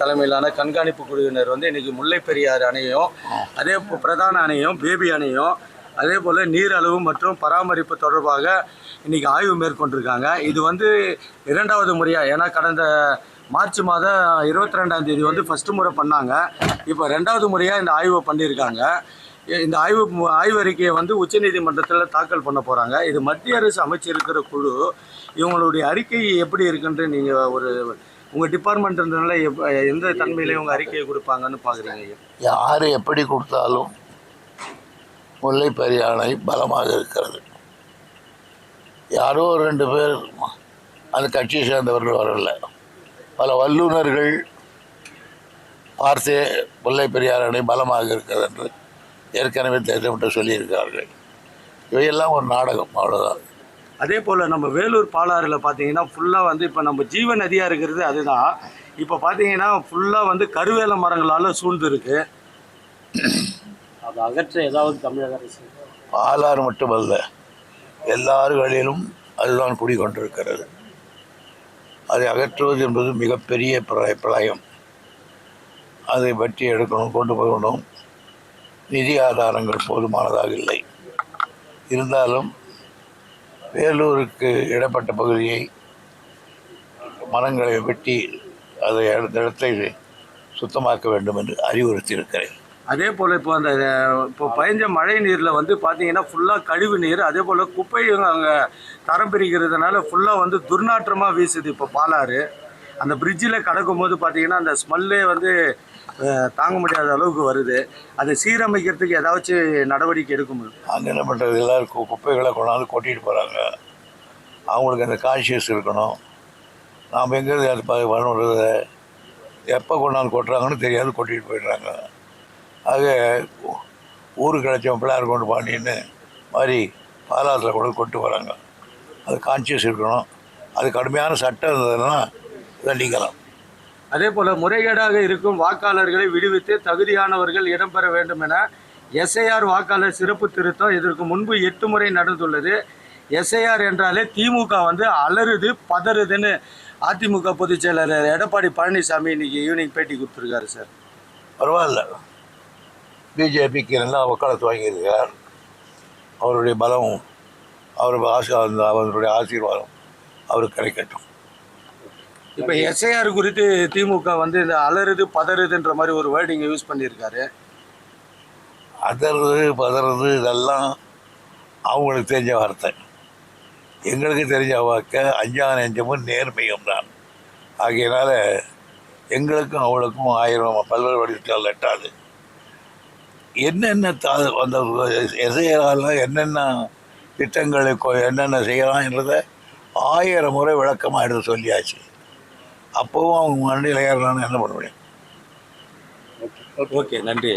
தலைமையிலான கண்காணிப்பு குழுவினர் வந்து இன்றைக்கி முல்லை பெரியாறு அணையும் அதே பிரதான அணையும் பேபி அணையும் அதே போல் நீர் அளவு மற்றும் பராமரிப்பு தொடர்பாக இன்றைக்கி ஆய்வு மேற்கொண்டிருக்காங்க. இது வந்து 2வது முறையாக, ஏன்னா கடந்த மார்ச் மாதம் 22ஆம் தேதி வந்து ஃபஸ்ட்டு முறை பண்ணாங்க. இப்போ 2வது முறையாக இந்த ஆய்வை பண்ணியிருக்காங்க. இந்த ஆய்வறிக்கையை வந்து உச்சநீதிமன்றத்தில் தாக்கல் பண்ண போகிறாங்க. இது மத்திய அரசு அமைச்சிருக்கிற குழு. இவங்களுடைய அறிக்கை எப்படி இருக்குன்ட்டு நீங்கள் உங்கள் டிபார்ட்மெண்ட்ன்றதுனால எந்த தன்மையிலே உங்கள் அறிக்கையை கொடுப்பாங்கன்னு பார்க்குறீங்க? யார் எப்படி கொடுத்தாலும் முல்லை பெரியாறு அணை பலமாக இருக்கிறது. யாரோ 2 பேர் அந்த கட்சியை சேர்ந்தவர்கள் வரல, பல வல்லுநர்கள் பார்த்தே முல்லை பெரியாறு அணை பலமாக இருக்கிறது என்று ஏற்கனவே திட்டமிட்டு சொல்லியிருக்கிறார்கள். இவையெல்லாம் ஒரு நாடகம், அவ்வளோதான். அதே போல் நம்ம வேலூர் பாலாறில் பார்த்தீங்கன்னா ஃபுல்லாக வந்து இப்போ நம்ம ஜீவ நதியாக இருக்கிறது அதுதான். இப்போ பார்த்தீங்கன்னா ஃபுல்லாக வந்து கருவேல மரங்களால் சூழ்ந்துருக்கு. அது அகற்ற ஏதாவது தமிழக அரசு? பாலாறு மட்டுமல்ல, எல்லாறுகளிலும் அதுதான் குடிக்கொண்டிருக்கிறது. அதை அகற்றுவது என்பது மிகப்பெரிய பிரளயம். அதை பற்றி எடுக்கணும், கொண்டு போகணும். நிதி ஆதாரங்கள் போதுமானதாக இல்லை. இருந்தாலும் வேலூருக்கு இடப்பட்ட பகுதியை மரங்களை வெட்டி அதை அடுத்த இடத்தை சுத்தமாக்க வேண்டும் என்று அறிவுறுத்தியிருக்கிறேன். அதே போல் இப்போ பயஞ்ச மழை நீரில் வந்து பார்த்தீங்கன்னா ஃபுல்லாக கழிவு நீர், அதே போல் குப்பையும் அங்கே தரம் பிரிக்கிறதுனால ஃபுல்லாக வந்து துர்நாற்றமாக வீசுது. இப்போ பாலாறு அந்த பிரிட்ஜில் கடக்கும் போது பார்த்தீங்கன்னா அந்த ஸ்மெல்லே வந்து தாங்க முடியாத அளவுக்கு வருது. அதை சீரமைக்கிறதுக்கு ஏதாச்சும் நடவடிக்கை எடுக்க முடியும்? அங்கே என்ன பண்ணுறது, எல்லாருக்கும் குப்பைகளை கொண்டாந்து கொட்டிட்டு போகிறாங்க. அவங்களுக்கு அந்த கான்ஷியஸ் இருக்கணும். நாம் எங்கேருந்து அது பண்ணுறது, எப்போ கொண்டாந்து கொட்டுறாங்கன்னு தெரியாது, கொட்டிட்டு போயிடுறாங்க. ஆக ஊருக்கு கிடச்சவன் பிள்ளையார் கொண்டு பாண்டின்னு மாதிரி பாலாற்றில் கூட கொண்டு வராங்க. அது கான்ஷியஸ் இருக்கணும். அது கடுமையான சட்டம் இருந்ததுன்னா தண்டிக்கலாம். அதே போல் முறைகேடாக இருக்கும் வாக்காளர்களை விடுவித்து தகுதியானவர்கள் இடம்பெற வேண்டும் என எஸ்ஐஆர் வாக்காளர் சிறப்பு திருத்தம் இதற்கு முன்பு 8 முறை நடந்துள்ளது. எஸ்ஐஆர் என்றாலே திமுக வந்து அலறுது பதறுதுன்னு அதிமுக பொதுச் செயலாளர் எடப்பாடி பழனிசாமி இன்னைக்கு ஈவினிங் பேட்டி கொடுத்துருக்காரு. சார் பரவாயில்ல, பிஜேபிக்கு நல்லா வக்காலத்து வாங்கியிருக்கார். அவருடைய பலம், அவருடைய ஆசீர்வாதம் அவருக்கு கிடைக்கட்டும். இப்போ எஸ்ஐஆர் குறித்து திமுக வந்து இந்த அலறுது பதறுதுன்ற மாதிரி ஒரு வேர்டிங் யூஸ் பண்ணியிருக்காரு. அதறது பதறது இதெல்லாம் அவங்களுக்கு தெரிஞ்ச வார்த்தை. எங்களுக்கு தெரிஞ்ச வாக்க அஞ்சான நெஞ்சமும் நேர்மையும் தான். ஆகையினால எங்களுக்கும் அவளுக்கும் 1000 பல்வேறு வடிவத்தால் எட்டாது. என்னென்ன அந்த எஸ்ஐஆரில் என்னென்ன திட்டங்களை என்னென்ன செய்யலாம் என்றதை 1000 முறை விளக்கமாக எடுத்து சொல்லியாச்சு. அப்போவும் அவங்க மண்டியில் ஏறலான்னு என்ன பண்ண முடியும்? ஓகே, நன்றி.